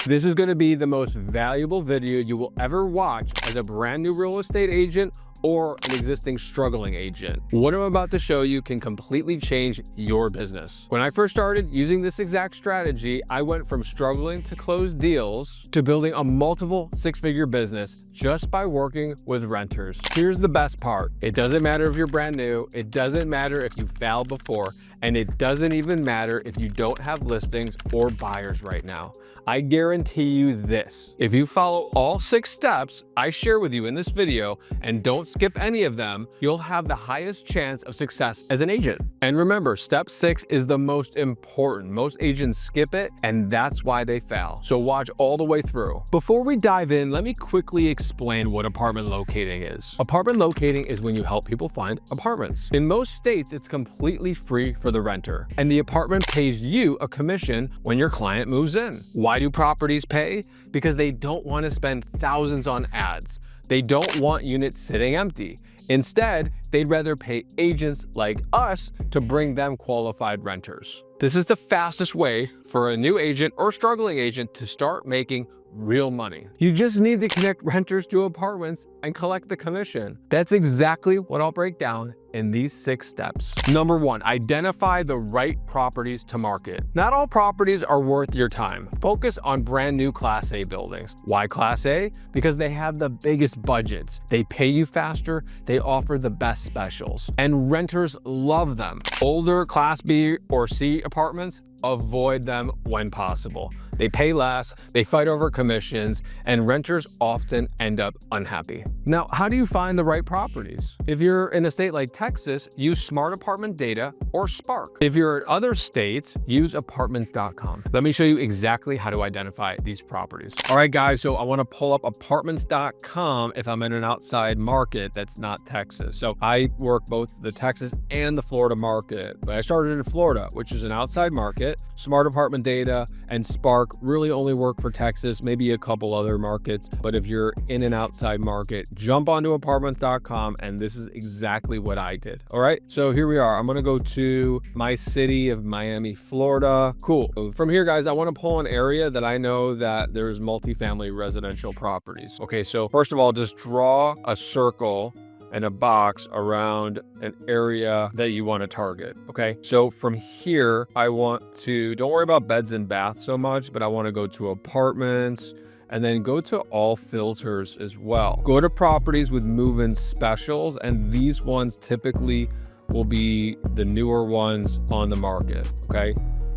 This is going to be the most valuable video you will ever watch as a brand new real estate agent or an existing struggling agent. What I'm about to show you can completely change your business. When I first started using this exact strategy, I went from struggling to close deals to building a multiple six-figure business just by working with renters. Here's the best part. It doesn't matter if you're brand new, it doesn't matter if you failed before, and it doesn't even matter if you don't have listings or buyers right now. I guarantee you this. If you follow all 6 steps I share with you in this video and don't skip any of them, you'll have the highest chance of success as an agent. And remember, step 6 is the most important. Most agents skip it, and that's why they fail. So watch all the way through. Before we dive in, let me quickly explain what apartment locating is. Apartment locating is when you help people find apartments. In most states, it's completely free for the renter, and the apartment pays you a commission when your client moves in. Why do properties pay? Because they don't want to spend thousands on ads. They don't want units sitting empty. Instead, they'd rather pay agents like us to bring them qualified renters. This is the fastest way for a new agent or struggling agent to start making real money. You just need to connect renters to apartments and collect the commission. That's exactly what I'll break down in these 6 steps. Number 1, identify the right properties to market. Not all properties are worth your time. Focus on brand new Class A buildings. Why Class A? Because they have the biggest budgets. They pay you faster, they offer the best specials, and renters love them. Older Class B or C apartments, avoid them when possible. They pay less, they fight over commissions, and renters often end up unhappy. Now, how do you find the right properties? If you're in a state like Texas, use Smart Apartment Data or Spark. If you're in other states, use apartments.com. Let me show you exactly how to identify these properties. All right, guys, so I want to pull up apartments.com if I'm in an outside market that's not Texas. So I work both the Texas and the Florida market, but I started in Florida, which is an outside market. Smart Apartment Data and Spark really only work for Texas, maybe a couple other markets. But if you're in an outside market, jump onto apartments.com, and this is exactly what I did. All right, so here we are. I'm gonna go to my city of Miami, Florida. Cool. So from here, guys, I want to pull an area that I know that there's multifamily residential properties. Okay, so first of all, just draw a circle and a box around an area that you want to target. Okay, so from here, I want to, don't worry about beds and baths so much, but I want to go to apartments and then go to all filters as well. Go to properties with move-in specials, and these ones typically will be the newer ones on the market. Okay,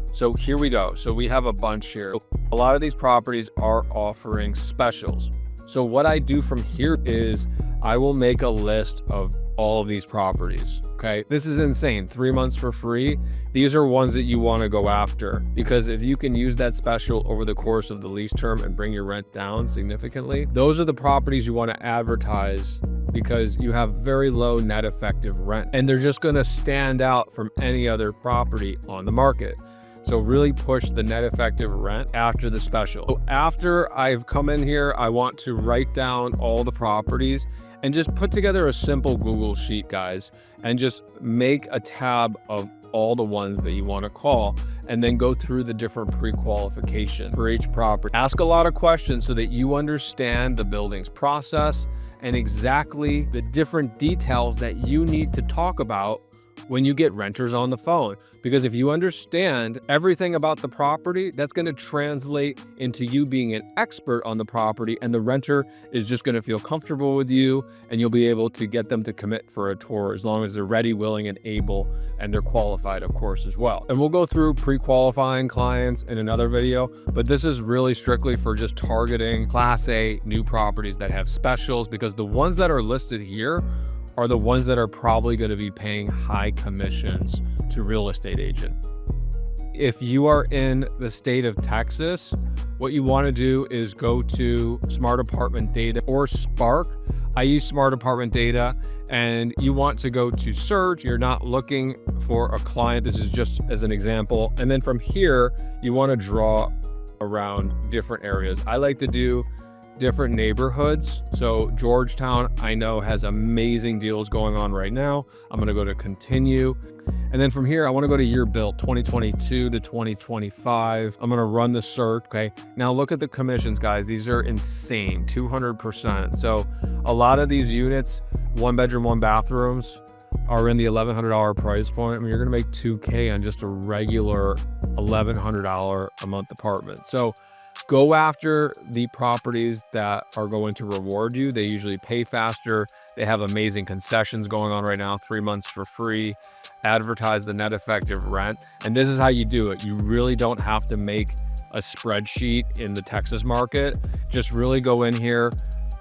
so here we go. So we have a bunch here. A lot of these properties are offering specials. So what I do from here is I will make a list of all of these properties. Okay, this is insane. 3 months for free. These are ones that you want to go after, because if you can use that special over the course of the lease term and bring your rent down significantly, those are the properties you want to advertise, because you have very low net effective rent and they're just going to stand out from any other property on the market. So really push the net effective rent after the special. So after I've come in here, I want to write down all the properties and just put together a simple Google sheet, guys, and just make a tab of all the ones that you want to call, and then go through the different pre-qualification for each property. Ask a lot of questions so that you understand the building's process and exactly the different details that you need to talk about when you get renters on the phone. Because if you understand everything about the property, that's going to translate into you being an expert on the property, and the renter is just going to feel comfortable with you, and you'll be able to get them to commit for a tour as long as they're ready, willing, and able, and they're qualified, of course, as well. And we'll go through pre-qualifying clients in another video, but this is really strictly for just targeting Class A new properties that have specials, because the ones that are listed here are the ones that are probably going to be paying high commissions to real estate agents. If you are in the state of Texas, what you want to do is go to Smart Apartment Data or Spark. I use Smart Apartment Data, and you want to go to search. You're not looking for a client. This is just as an example. And then from here, you want to draw around different areas. I like to do different neighborhoods. So Georgetown, I know, has amazing deals going on right now. I'm going to go to continue. And then from here, I want to go to year built 2022 to 2025. I'm going to run the search. Okay. Now look at the commissions, guys. These are insane, 200%. So a lot of these units, 1 bedroom, 1 bathrooms, are in the $1,100 price point. I mean, you're going to make $2K on just a regular $1,100 a month apartment. So go after the properties that are going to reward you. They usually pay faster. They have amazing concessions going on right now, 3 months for free. Advertise the net effective rent. And this is how you do it. You really don't have to make a spreadsheet in the Texas market. Just really go in here,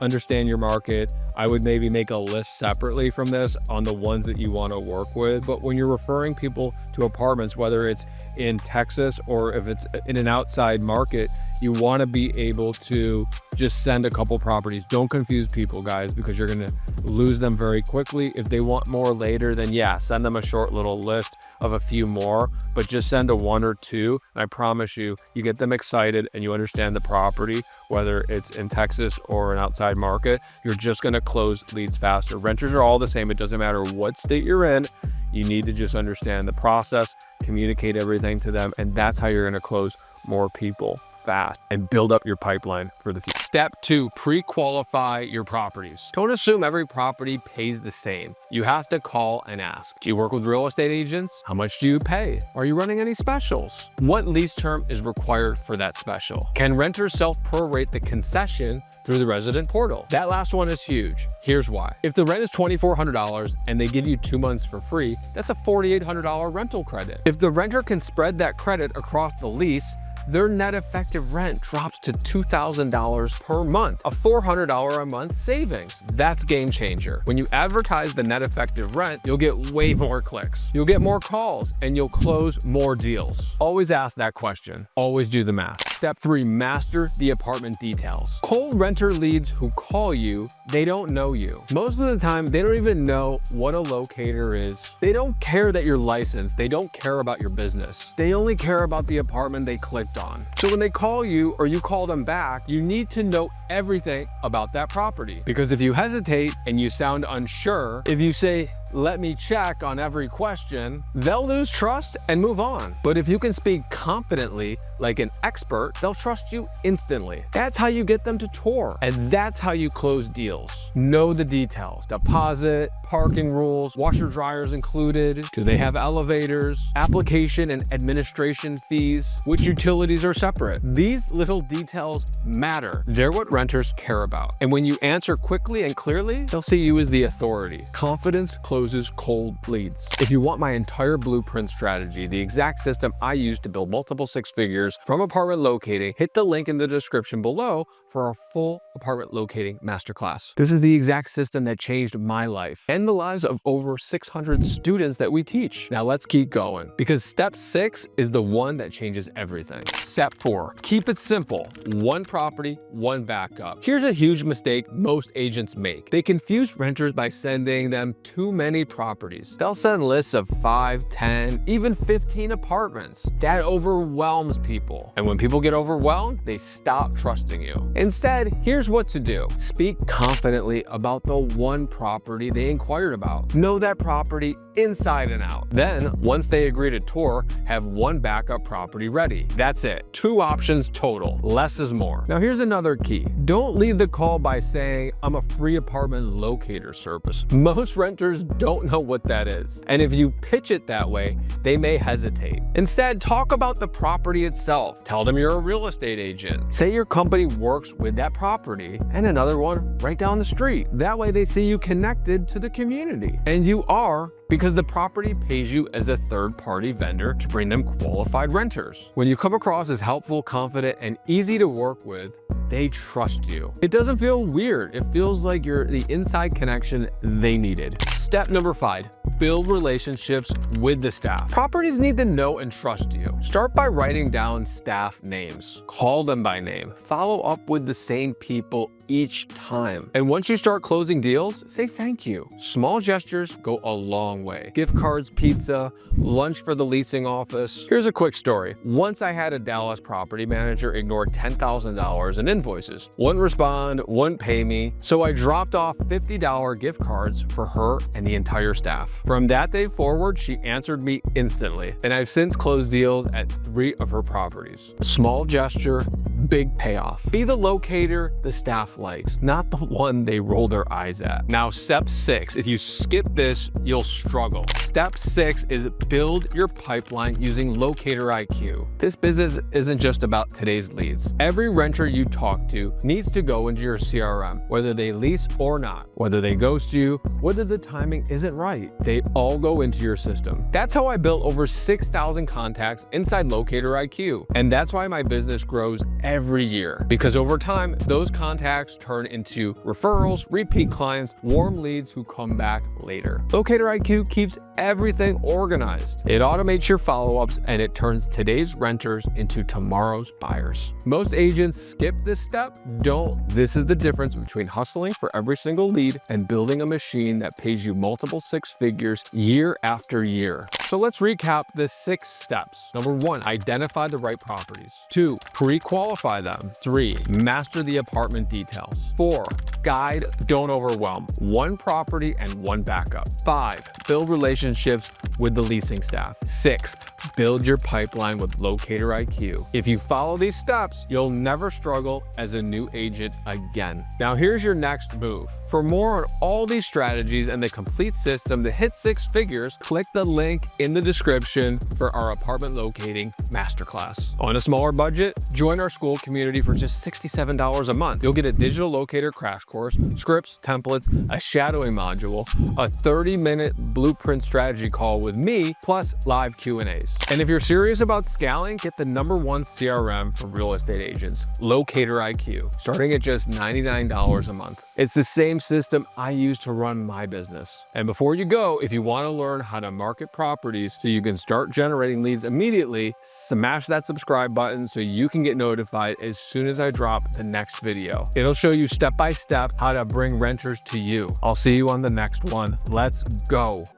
understand your market. I would maybe make a list separately from this on the ones that you want to work with. But when you're referring people to apartments, whether it's in Texas or if it's in an outside market, you want to be able to just send a couple properties. Don't confuse people, guys, because you're going to lose them very quickly. If they want more later, then yeah, send them a short little list of a few more, but just send a 1 or 2. And I promise you, you get them excited and you understand the property, whether it's in Texas or an outside market, you're just going to close leads faster. Renters are all the same. It doesn't matter what state you're in. You need to just understand the process, communicate everything to them, and that's how you're going to close more people fast and build up your pipeline for the future. Step 2, pre-qualify your properties. Don't assume every property pays the same. You have to call and ask. Do you work with real estate agents? How much do you pay? Are you running any specials? What lease term is required for that special? Can renters self-prorate the concession through the resident portal? That last one is huge. Here's why. If the rent is $2,400 and they give you 2 months for free, that's a $4,800 rental credit. If the renter can spread that credit across the lease, their net effective rent drops to $2,000 per month, a $400 a month savings. That's game changer. When you advertise the net effective rent, you'll get way more clicks. You'll get more calls and you'll close more deals. Always ask that question. Always do the math. Step 3, master the apartment details. Cold renter leads who call you, they don't know you. Most of the time, they don't even know what a locator is. They don't care that you're licensed. They don't care about your business. They only care about the apartment they clicked on. So when they call you or you call them back, you need to know everything about that property. Because if you hesitate and you sound unsure, if you say, let me check on every question, they'll lose trust and move on. But if you can speak confidently like an expert, they'll trust you instantly. That's how you get them to tour. And that's how you close deals. Know the details: deposit, parking rules, washer dryers included, do they have elevators, application and administration fees, which utilities are separate. These little details matter. They're what renters care about. And when you answer quickly and clearly, they'll see you as the authority. Confidence closes cold leads. If you want my entire blueprint strategy, the exact system I use to build multiple 6 figures from apartment locating, hit the link in the description below for our full apartment locating masterclass. This is the exact system that changed my life and the lives of over 600 students that we teach. Now let's keep going, because step 6 is the one that changes everything. Step 4, keep it simple. 1 property, 1 backup. Here's a huge mistake most agents make. They confuse renters by sending them too many properties. They'll send lists of 5, 10, even 15 apartments. That overwhelms people. And when people get overwhelmed, they stop trusting you. Instead, here's what to do. Speak confidently about the 1 property they inquired about. Know that property inside and out. Then, once they agree to tour, have 1 backup property ready. That's it. 2 options total. Less is more. Now here's another key. Don't lead the call by saying, I'm a free apartment locator service. Most renters don't know what that is. And if you pitch it that way, they may hesitate. Instead, talk about the property itself. Tell them you're a real estate agent. Say your company works with that property and another one right down the street. That way they see you connected to the community. And you are, because the property pays you as a third-party vendor to bring them qualified renters. When you come across as helpful, confident, and easy to work with, they trust you. It doesn't feel weird. It feels like you're the inside connection they needed. Step number 5, build relationships with the staff. Properties need to know and trust you. Start by writing down staff names. Call them by name. Follow up with the same people each time. And once you start closing deals, say thank you. Small gestures go a long way. Gift cards, pizza, lunch for the leasing office. Here's a quick story. Once I had a Dallas property manager ignore $10,000 in invoices. Wouldn't respond, wouldn't pay me, so I dropped off $50 gift cards for her and the entire staff. From that day forward, she answered me instantly, and I've since closed deals at 3 of her properties. A small gesture, big payoff. Be the locator the staff likes, not the one they roll their eyes at. Now, step 6. If you skip this, you'll struggle. Step 6 is build your pipeline using Locator IQ. This business isn't just about today's leads. Every renter you talk to needs to go into your CRM, whether they lease or not, whether they ghost you, whether the timing isn't right. They all go into your system. That's how I built over 6,000 contacts inside Locator IQ. And that's why my business grows every year. Because over time, those contacts turn into referrals, repeat clients, warm leads who come back later. Locator IQ keeps everything organized. It automates your follow-ups and it turns today's renters into tomorrow's buyers. Most agents skip this step. Don't. This is the difference between hustling for every single lead and building a machine that pays you multiple 6 figures year after year. So let's recap the 6 steps. Number 1, identify the right properties. 2, pre-qualify them. 3, master the apartment details. 4, guide, don't overwhelm. 1 property and 1 backup. 5, build relationships with the leasing staff. 6, build your pipeline with Locator IQ. If you follow these steps, you'll never struggle as a new agent again. Now here's your next move. For more on all these strategies and the complete system to hit 6 figures, click the link in the description for our apartment locating masterclass. On a smaller budget, join our school community for just $67 a month. You'll get a digital locator crash course, scripts, templates, a shadowing module, a 30-minute blueprint strategy call with me, plus live Q&As. And if you're serious about scaling, get the #1 CRM for real estate agents, Locator IQ, starting at just $99 a month. It's the same system I use to run my business. And before you go, if you want to learn how to market properties so you can start generating leads immediately, smash that subscribe button so you can get notified as soon as I drop the next video. It'll show you step by step how to bring renters to you. I'll see you on the next one. Let's go.